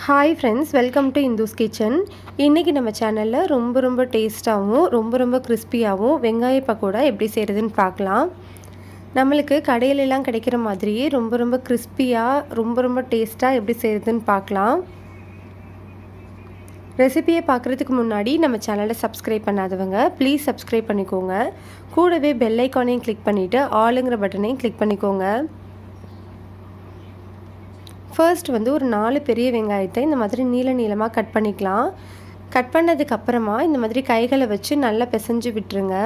Hi friends, welcome to Indhu's kitchen. இன்றைக்கி நம்ம சேனலில் ரொம்ப டேஸ்ட்டாகவும் ரொம்ப கிறிஸ்பியாகவும் வெங்காய பக்கோடா எப்படி செய்கிறதுன்னு பார்க்கலாம். நம்மளுக்கு கடையிலெல்லாம் கிடைக்கிற மாதிரியே ரொம்ப கிறிஸ்பியாக ரொம்ப டேஸ்ட்டாக எப்படி செய்கிறதுன்னு பார்க்கலாம். ரெசிபியை பார்க்குறதுக்கு முன்னாடி நம்ம சேனலை சப்ஸ்கிரைப் பண்ணாதவங்க ப்ளீஸ் சப்ஸ்கிரைப் பண்ணிக்கோங்க. கூடவே பெல் ஐக்கானையும் கிளிக் பண்ணிவிட்டு ஆளுங்கிற பட்டனையும் கிளிக் பண்ணிக்கோங்க. ஃபர்ஸ்ட் ஒரு 4 பெரிய வெங்காயத்தை இந்த மாதிரி நீளமாக கட் பண்ணிக்கலாம். கட் பண்ணதுக்கப்புறமா இந்த மாதிரி கைகளை வச்சு நல்லா பிசைஞ்சு விட்டுருங்க.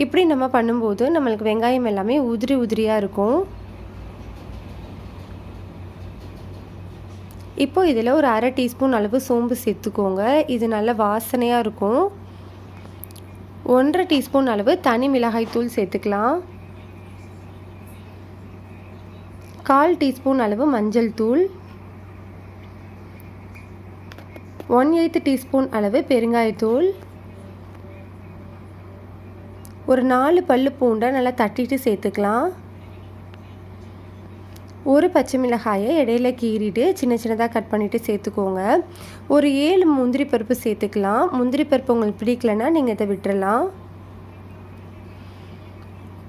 இப்படி நம்ம பண்ணும்போது நம்மளுக்கு வெங்காயம் எல்லாமே உதிரியாக இருக்கும். இப்போ இதில் ஒரு 1/2 டீஸ்பூன் அளவு சோம்பு சேர்த்துக்கோங்க. இது நல்ல வாசனையாக இருக்கும். 1/2 டீஸ்பூன் அளவு தனி மிளகாய் தூள் சேர்த்துக்கலாம். 1/4 டீஸ்பூன் அளவு மஞ்சள் தூள், 1/8 டீஸ்பூன் அளவு பெருங்காயத்தூள், ஒரு 4 பல்லு பூண்டை நல்லா தட்டிட்டு சேர்த்துக்கலாம். ஒரு பச்சை மிளகாயை இடையில கீறிட்டு சின்னதாக கட் பண்ணிவிட்டு சேர்த்துக்கோங்க. ஒரு 7 முந்திரி பருப்பு சேர்த்துக்கலாம். முந்திரி பருப்பு உங்களுக்கு பிடிக்கலன்னா நீங்கள் இதை விட்டுறலாம்.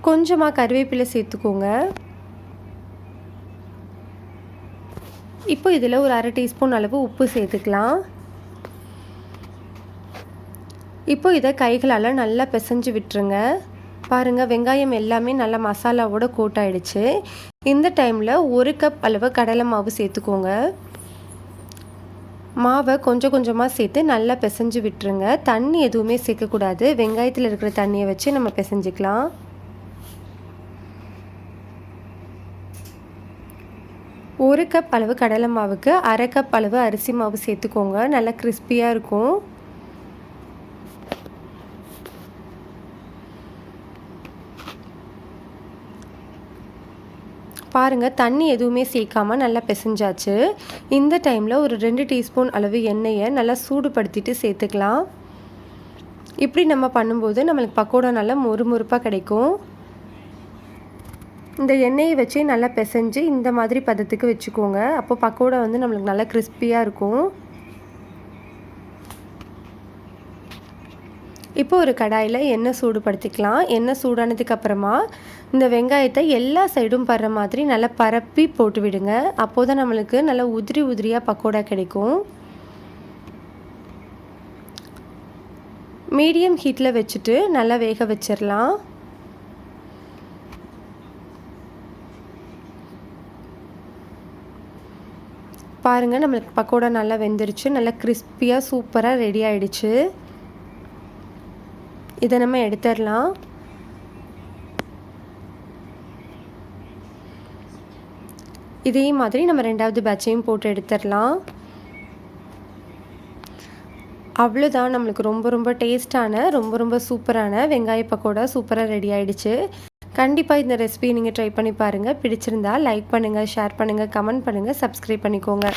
கொஞ்சமாக கருவேப்பிலை சேர்த்துக்கோங்க. இப்போ இதில் ஒரு 1/2 டீஸ்பூன் அளவு உப்பு சேர்த்துக்கலாம். இப்போ இதை கைகளால் நல்லா பிசைஞ்சு விட்டுருங்க. பாருங்கள், வெங்காயம் எல்லாமே நல்லா மசாலாவோட கோட் ஆகிடுச்சு. இந்த டைமில் 1 கப் அளவு கடலை மாவு சேர்த்துக்கோங்க. மாவை கொஞ்சமாக சேர்த்து நல்லா பிசைஞ்சு விட்டுருங்க. தண்ணி எதுவுமே சேர்க்கக்கூடாது. வெங்காயத்தில் இருக்கிற தண்ணியை வச்சு நம்ம பிசைஞ்சிக்கலாம். 1 கப் அளவு கடலை மாவுக்கு 1/2 கப் அளவு அரிசி மாவு சேர்த்துக்கோங்க. நல்லா கிறிஸ்பியாக இருக்கும். பாருங்கள், தண்ணி எதுவுமே சேர்க்காமல் நல்லா பிசைஞ்சாச்சு. இந்த டைமில் ஒரு 2 டீஸ்பூன் அளவு எண்ணெயை நல்லா சூடுபடுத்திட்டு சேர்த்துக்கலாம். இப்படி நம்ம பண்ணும்போது நம்மளுக்கு பக்கோடா நல்லா மொறுமொறுப்பாக கிடைக்கும். இந்த எண்ணெயை வச்சு நல்லா பிசைஞ்சு இந்த மாதிரி பதத்துக்கு வச்சுக்கோங்க. அப்போ பக்கோடா நம்மளுக்கு நல்லா கிறிஸ்பியாக இருக்கும். இப்போ ஒரு கடாயில் எண்ணெய் சூடுபடுத்திக்கலாம். எண்ணெய் சூடானதுக்கு அப்புறமா இந்த வெங்காயத்தை எல்லா சைடும் படுற மாதிரி நல்லா பரப்பி போட்டு விடுங்க. அப்போ தான் நம்மளுக்கு நல்லா உதிரியாக பக்கோடா கிடைக்கும். மீடியம் ஹீட்டில் வச்சுட்டு நல்லா வேக வச்சிடலாம். பாருங்கள், நம்மளுக்கு பக்கோடா நல்லா வெந்துருச்சு. நல்லா கிறிஸ்பியாக சூப்பராக ரெடி ஆகிடுச்சு. இதை நம்ம எடுத்துடலாம். இதே மாதிரி நம்ம 2வது பேட்சையும் போட்டு எடுத்துடலாம். அவ்வளோதான், நம்மளுக்கு ரொம்ப டேஸ்டான ரொம்ப சூப்பரான வெங்காய பக்கோடா சூப்பராக ரெடி ஆகிடுச்சு. கண்டிப்பாக இந்த ரெசிபியை நீங்கள் ட்ரை பண்ணி பாருங்கள். பிடிச்சிருந்தா லைக் பண்ணுங்கள், ஷேர் பண்ணுங்கள், கமெண்ட் பண்ணுங்கள், சப்ஸ்கிரைப் பண்ணிக்கோங்க.